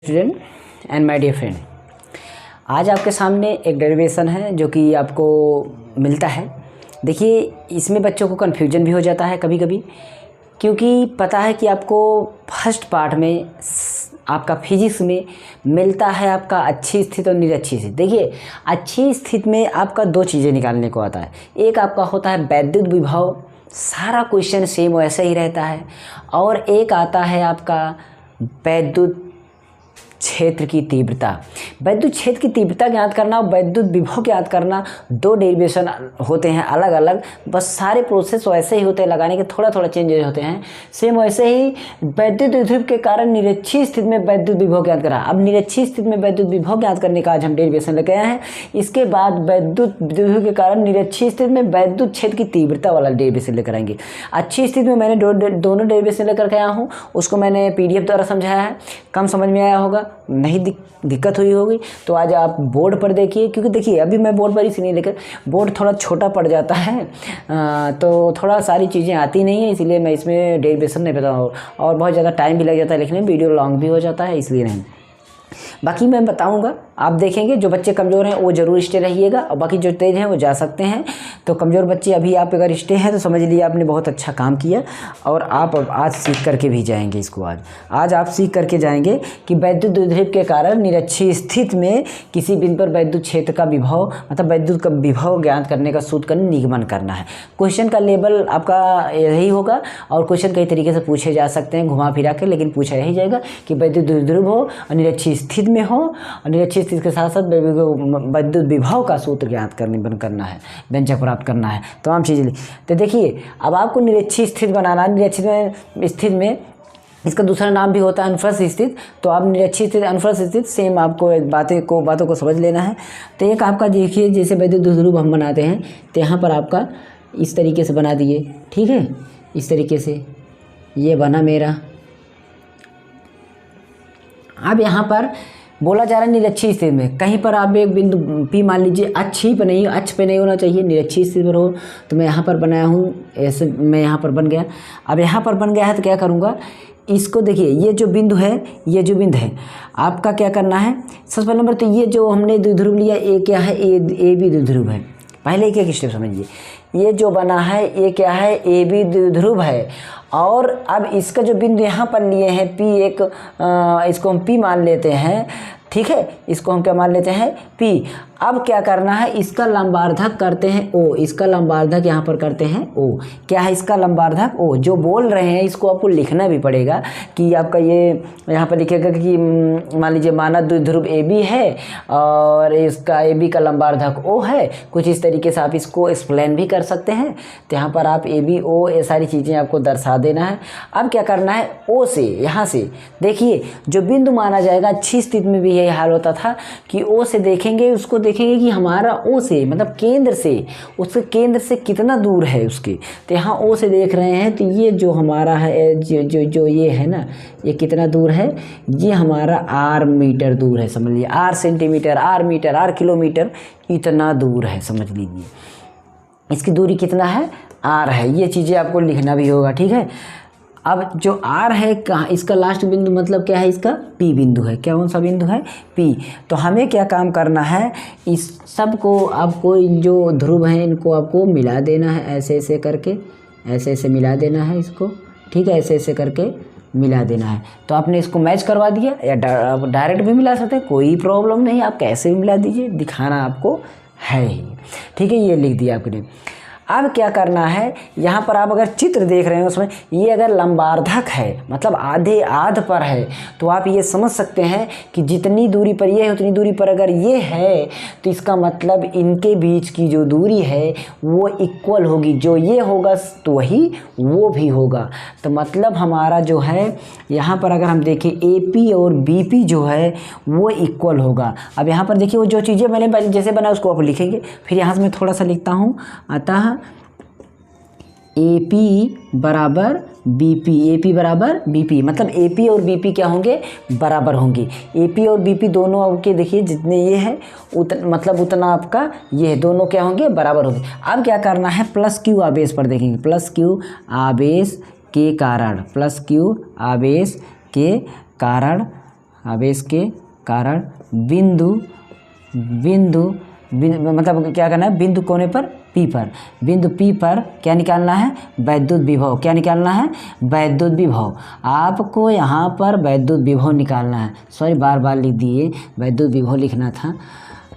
Student and my dear friend, आज आपके सामने एक डेरिवेशन है जो कि आपको मिलता है। देखिए, इसमें बच्चों को कन्फ्यूजन भी हो जाता है कभी कभी, क्योंकि पता है कि आपको फर्स्ट पार्ट में आपका फिजिक्स में मिलता है आपका अच्छी स्थिति और निरक्षी स्थिति। देखिए, अच्छी स्थिति में आपका दो चीज़ें निकालने को आता है। एक आपका होता है वैद्युत विभव, सारा क्वेश्चन सेम वैसा ही रहता है, और एक आता है आपका वैद्युत क्षेत्र की तीव्रता। वैद्युत क्षेत्र की तीव्रता ज्ञात करना और वैद्युत विभव ज्ञात करना दो डेरिवेशन होते हैं अलग अलग, बस सारे प्रोसेस वैसे ही होते हैं, लगाने के थोड़ा थोड़ा चेंजेस होते हैं। सेम वैसे ही वैद्युत विभव के कारण निरक्षीय स्थिति में वैद्युत विभव ज्ञात करा। अब निरक्षीय स्थिति में वैद्युत विभव ज्ञात करने का आज हम डेरिवेशन लेके आए हैं। इसके बाद वैद्युत विभव के कारण निरक्षीय स्थिति में वैद्युत क्षेत्र की तीव्रता वाला डेरिवेशन लेकर आएंगे। अच्छी स्थिति में मैंने दोनों डेरिवेशन लेकर के आया हूँ, उसको मैंने PDF द्वारा समझाया है, कम समझ में आया होगा, नहीं दिक्कत हुई होगी तो आज आप बोर्ड पर देखिए। क्योंकि देखिए, अभी मैं बोर्ड पर इसलिए लेकर, बोर्ड थोड़ा छोटा पड़ जाता है तो थोड़ा सारी चीज़ें आती नहीं है, इसलिए मैं इसमें डेरिवेशन नहीं बताऊँ, और बहुत ज़्यादा टाइम भी लग जाता है लिखने में, वीडियो लॉन्ग भी हो जाता है, इसलिए नहीं। बाकी मैं बताऊंगा, आप देखेंगे। जो बच्चे कमज़ोर हैं वो ज़रूर स्टे रहिएगा, और बाकी जो तेज़ हैं वो जा सकते हैं। तो कमज़ोर बच्चे अभी आप अगर स्टे हैं तो समझ लिए आपने बहुत अच्छा काम किया, और आप आज सीख करके भी जाएंगे इसको। आज आप सीख करके जाएंगे कि वैद्युत द्विध्रुव के कारण निरक्षीय स्थिति में किसी बिंदु पर वैद्युत क्षेत्र का विभव, मतलब वैद्युत का विभव ज्ञात करने का सूत्र का निगमन करना है। क्वेश्चन का लेवल आपका यही होगा, और क्वेश्चन कई तरीके से पूछे जा सकते हैं घुमा फिरा के, लेकिन पूछा यही जाएगा कि वैद्युत द्विध्रुव हो और निरक्षीय स्थिति में हो, और निरक्षीय स्थिति के साथ साथ वैद्युत विभव का सूत्र ज्ञात करना है, व्यंजक प्राप्त करना है, तमाम चीज़ें। तो देखिए, अब आपको निरक्षीय स्थिति बनाना है। निरक्षीय स्थिति में इसका दूसरा नाम भी होता है अनुप्रस्थ स्थिति। तो आप निरक्षीय स्थिति, अनुप्रस्थ स्थिति सेम आपको बातों को समझ लेना है। तो एक आपका देखिए, जैसे वैद्युत द्विध्रुव हम बनाते हैं तो यहाँ पर आपका इस तरीके से बना दिए, ठीक है, इस तरीके से ये बना मेरा। अब यहाँ पर बोला जा रहा है निरक्षीय स्थिति में, कहीं पर आप एक बिंदु P मान लीजिए, अक्ष पे नहीं होना चाहिए, निरक्षीय स्थिति पर हो। तो मैं यहाँ पर बनाया हूँ, ऐसे मैं यहाँ पर बन गया। अब यहाँ पर बन गया है तो क्या करूँगा, इसको देखिए, ये जो बिंदु है, ये जो बिंदु है, आपका क्या करना है। सबसे पहले नंबर तो ये जो हमने द्विध्रुव लिया, ए क्या है, ए बी द्विध्रुव है। पहले एक स्टेप समझिए, ये जो बना है ये क्या है, ए बी द्विध्रुव है। और अब इसका जो बिंदु यहाँ पर लिए हैं P1, इसको हम P मान लेते हैं, ठीक है, इसको हम क्या मान लेते हैं, P। अब क्या करना है, इसका लंबार्धक करते हैं O, इसका लंबार्धक यहाँ पर करते हैं O। क्या है इसका लंबार्धक O? जो बोल रहे हैं इसको आपको लिखना भी पड़ेगा कि आपका ये यहाँ पर लिखेगा कि मान लीजिए माना द्विध्रुव AB है और इसका AB का लंबार्धक O है, कुछ इस तरीके से आप इसको एक्सप्लेन भी कर सकते हैं। तो यहाँ पर आप AB O ये सारी चीज़ें आपको दर्शा देना है। अब क्या करना है, O से, यहाँ से देखिए जो बिंदु माना जाएगा, अच्छी स्थिति में भी यही हाल होता था कि O से देखेंगे, उसको देखेंगे कि हमारा O से, मतलब केंद्र से, उसके केंद्र से कितना दूर है उसके। तो यहाँ O से देख रहे हैं तो ये जो हमारा है, जो ये है ना, ये कितना दूर है, ये हमारा R मीटर दूर है। समझ लीजिए, R centimetre, R metre, R kilometre, इतना दूर है, समझ लीजिए इसकी दूरी कितना है, R है। ये चीज़ें आपको लिखना भी होगा, ठीक है। अब जो R है, कहाँ, इसका लास्ट बिंदु मतलब क्या है, इसका P बिंदु है। क्या, कौन सा बिंदु है, P। तो हमें क्या काम करना है, इस सब को आपको, जो ध्रुव हैं इनको आपको मिला देना है, ऐसे ऐसे करके, ऐसे ऐसे मिला देना है इसको, ठीक है, ऐसे ऐसे करके मिला देना है। तो आपने इसको मैच करवा दिया, या डायरेक्ट भी मिला सकते हैं, कोई प्रॉब्लम नहीं, आप कैसे भी मिला दीजिए, दिखाना आपको है ही, ठीक है। ये लिख दिया आपने। अब क्या करना है, यहाँ पर आप अगर चित्र देख रहे हैं उसमें ये अगर लंबार्धक है, मतलब आधे आध पर है, तो आप ये समझ सकते हैं कि जितनी दूरी पर ये है उतनी दूरी पर अगर ये है तो इसका मतलब इनके बीच की जो दूरी है वो इक्वल होगी। जो ये होगा तो वही वो भी होगा। तो मतलब हमारा जो है यहाँ पर अगर हम देखें AP और BP जो है वो इक्वल होगा। अब यहाँ पर देखिए, वो जो चीज़ें मैंने जैसे बनाया उसको आप लिखेंगे। फिर यहाँ से मैं थोड़ा सा लिखता हूँ, अतः AP बराबर BP, मतलब AP और BP क्या होंगे, बराबर होंगे। AP और BP दोनों के देखिए जितने ये है मतलब उतना आपका ये है, दोनों क्या होंगे, बराबर होंगे। अब क्या करना है, प्लस Q आवेश पर देखेंगे, प्लस Q आवेश के कारण, प्लस Q आवेश के कारण आवेश के कारण बिंदु मतलब क्या करना है, बिंदु कोने पर P पर, बिंदु P पर क्या निकालना है, वैद्युत विभव। क्या निकालना है, वैद्युत विभव। आपको यहाँ पर वैद्युत विभव निकालना है, सॉरी बार बार लिख दिए, वैद्युत विभव लिखना था।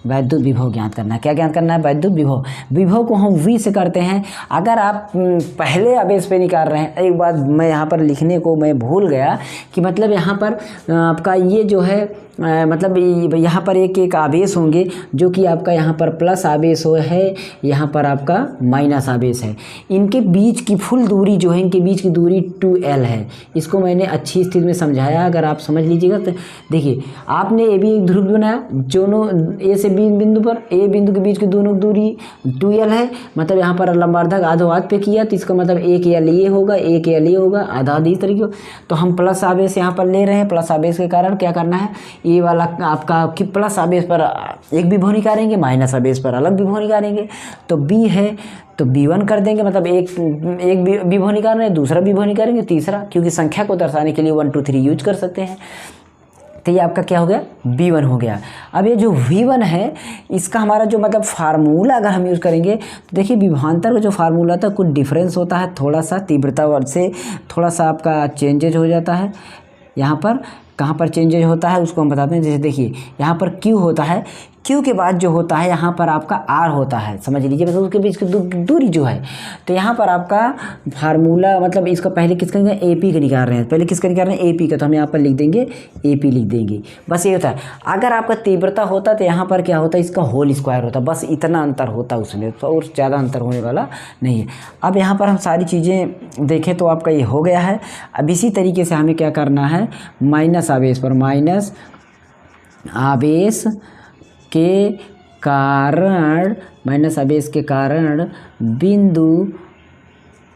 वैद्युत विभव ज्ञात करना है। क्या ज्ञात करना है, वैद्युत विभव। विभव को हम V से करते हैं। अगर आप पहले आवेश पे निकाल रहे हैं, एक बात मैं यहाँ पर लिखने को मैं भूल गया कि मतलब यहाँ पर आपका ये जो है मतलब यहाँ पर एक एक आवेश होंगे जो कि आपका यहाँ पर प्लस आवेश है, यहाँ पर आपका माइनस आवेश है। इनके बीच की फुल दूरी जो है, इनके बीच की दूरी 2L है। इसको मैंने अच्छी स्थिति में समझाया, अगर आप समझ लीजिएगा तो देखिए, आपने ए भी एक ध्रुव बनाया, दोनों ए से बी बिंदु पर, ए बिंदु के बीच की दोनों दूरी 2L है। मतलब यहाँ पर लंबार्धक आधो हाथ पे किया तो इसका मतलब एक L ये होगा, एक L ये होगा, आधा आधी तरीके। तो हम प्लस आवेश यहाँ पर ले रहे हैं। प्लस आवेश के कारण क्या करना है, ये वाला आपका कि प्लस आवेश पर एक विभव निकालेंगे, माइनस आवेश पर अलग विभव निकालेंगे। तो B है तो B1 कर देंगे, मतलब एक विभव निकाल रहे हैं, दूसरा विभव निकालेंगे, तीसरा, क्योंकि संख्या को दर्शाने के लिए 1 2 3 यूज कर सकते हैं। तो ये आपका क्या हो गया, B1 हो गया। अब ये जो V1 है, इसका हमारा जो मतलब फार्मूला अगर हम यूज़ करेंगे तो देखिए, विभवांतर का जो फार्मूला था कुछ डिफरेंस होता है, थोड़ा सा तीव्रता वर्ग से थोड़ा सा आपका चेंजेज हो जाता है। यहाँ पर कहाँ पर चेंजेज होता है उसको हम बताते हैं। जैसे देखिए, यहाँ पर Q होता है, Q के बाद जो होता है यहाँ पर आपका R होता है, समझ लीजिए, मतलब उसके बीच की दूरी जो है। तो यहाँ पर आपका फार्मूला मतलब इसका पहले किसका AP का निकाल रहे हैं, पहले किसका निकाल रहे हैं, AP का, तो हम यहाँ पर लिख देंगे AP लिख देंगे। बस ये होता है। अगर आपका तीव्रता होता तो यहाँ पर क्या होता है, इसका होल स्क्वायर होता, बस इतना अंतर होता उसमें, तो और ज़्यादा अंतर होने वाला नहीं है। अब यहाँ पर हम सारी चीज़ें देखें तो आपका ये हो गया है। अब इसी तरीके से हमें क्या करना है, माइनस आवेश पर, माइनस आवेश के कारण, माइनस आवेश के कारण बिंदु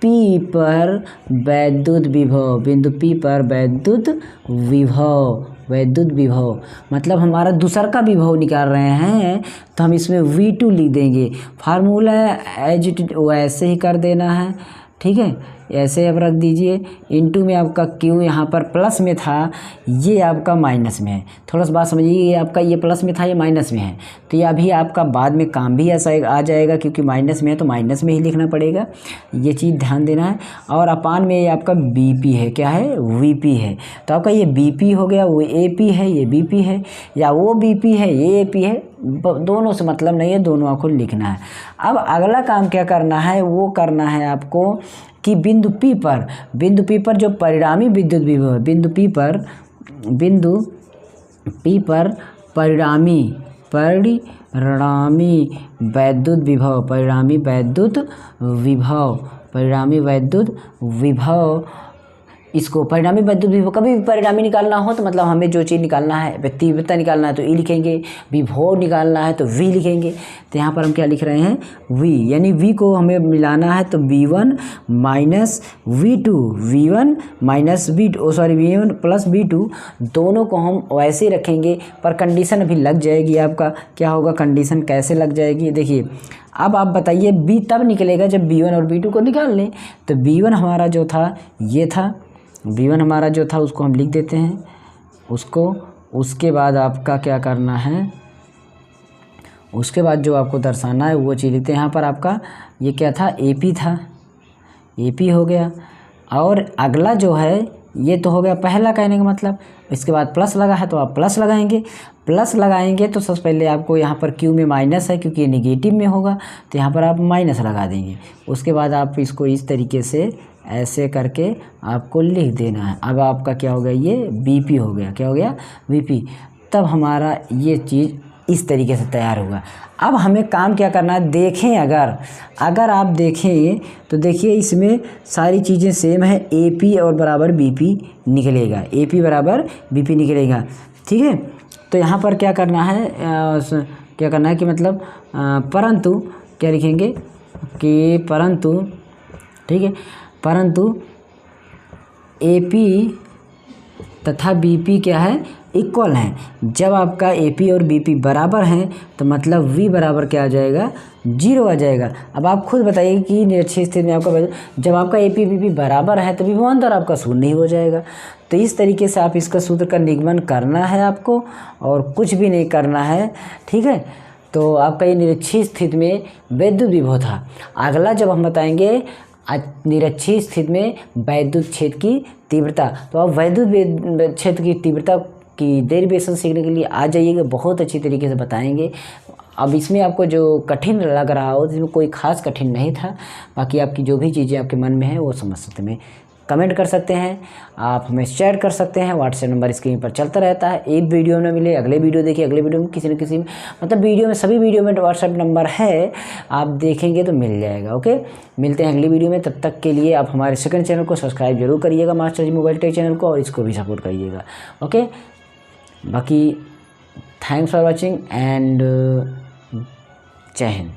P पर वैद्युत विभव, बिंदु P पर वैद्युत विभव, वैद्युत विभव मतलब हमारा दूसरा का विभव निकाल रहे हैं, तो हम इसमें V2 लिख देंगे। फार्मूला एज इट वैसे ही कर देना है, ठीक है, ऐसे अब रख दीजिए। इनटू में आपका Q यहाँ पर प्लस में था, ये आपका माइनस में है। थोड़ा सा बात समझिए, ये आपका ये प्लस में था, ये माइनस में है, तो ये अभी आपका बाद में काम भी ऐसा आ जाएगा, क्योंकि माइनस में है तो माइनस में ही लिखना पड़ेगा, ये चीज़ ध्यान देना है। और अपान में ये आपका BP है, क्या है, VP है। तो आपका ये BP हो गया, वो AP है, ये BP है, या वो BP है, ये AP है, दोनों से मतलब नहीं है, दोनों आपको लिखना है। अब अगला काम क्या करना है, वो करना है आपको कि बिंदु P पर जो परिणामी विद्युत विभव है, बिंदु P पर परिणामी वैद्युत विभव, इसको परिणामी वैद्युत विभव, कभी भी परिणामी निकालना हो तो मतलब हमें जो चीज़ निकालना है, तीव्रता निकालना है तो E लिखेंगे, विभव निकालना है तो V लिखेंगे। तो यहाँ पर हम क्या लिख रहे हैं, V, यानी V को हमें मिलाना है तो V1 minus V2, V1 minus V2, sorry V1 plus V2, दोनों को हम वैसे ही रखेंगे, पर कंडीशन अभी लग जाएगी। आपका क्या होगा, कंडीशन कैसे लग जाएगी, देखिए। अब आप बताइए, B तब निकलेगा जब B1 और B2 को निकाल लें। तो B1 हमारा जो था ये था, B1 हमारा जो था उसको हम लिख देते हैं उसको। उसके बाद आपका क्या करना है, उसके बाद जो आपको दर्शाना है वो चीज़ लिखते हैं। यहाँ पर आपका ये क्या था, AP था, AP हो गया। और अगला जो है ये तो हो गया पहला कहने का मतलब। इसके बाद प्लस लगा है तो आप प्लस लगाएंगे, प्लस लगाएंगे तो सबसे पहले आपको यहाँ पर Q में माइनस है, क्योंकि ये निगेटिव में होगा, तो यहाँ पर आप माइनस लगा देंगे। उसके बाद आप इसको इस तरीके से ऐसे करके आपको लिख देना है। अब आपका क्या हो गया, ये BP हो गया, क्या हो गया, BP। तब हमारा ये चीज़ इस तरीके से तैयार होगा। अब हमें काम क्या करना है, देखें, अगर आप देखें तो देखिए इसमें सारी चीज़ें सेम है, AP और बराबर BP निकलेगा, AP बराबर BP निकलेगा, ठीक है। तो यहाँ पर क्या करना है, कि मतलब परंतु क्या लिखेंगे कि परंतु, ठीक है, परंतु AP तथा BP क्या है, इक्वल हैं। जब आपका AP और BP बराबर हैं तो मतलब V बराबर क्या आ जाएगा, 0 आ जाएगा। अब आप खुद बताइए कि निरक्षीय स्थिति में आपका जब आपका AP BP बराबर है तभी विभवांतर आपका शून्य ही हो जाएगा। तो इस तरीके से आप इसका सूत्र का निगमन करना है आपको, और कुछ भी नहीं करना है, ठीक है। तो आपका ये निरक्षीय स्थिति में वैद्युत विभव था। अगला जब हम बताएंगे निरक्षीय स्थिति में वैद्युत क्षेत्र की तीव्रता, तो आप वैद्युत क्षेत्र की तीव्रता की डेरिवेशन सीखने के लिए आ जाइएगा, बहुत अच्छी तरीके से बताएंगे। अब इसमें आपको जो कठिन लग रहा हो, इसमें कोई खास कठिन नहीं था, बाकी आपकी जो भी चीज़ें आपके मन में है वो समझ सकते हैं, कमेंट कर सकते हैं, आप हमें शेयर कर सकते हैं। व्हाट्सएप नंबर स्क्रीन पर चलता रहता है। एक वीडियो में मिले अगले वीडियो देखिए, अगले वीडियो में किसी न किसी मतलब वीडियो में, सभी वीडियो में व्हाट्सएप नंबर है, आप देखेंगे तो मिल जाएगा। ओके, मिलते हैं अगली वीडियो में। तब तक के लिए आप हमारे सेकंड चैनल को सब्सक्राइब जरूर करिएगा, मास्टर जी मोबाइल टेक चैनल को, और इसको भी सपोर्ट करिएगा। ओके, बाकी थैंक्स फॉर वॉचिंग एंड जय हिंद।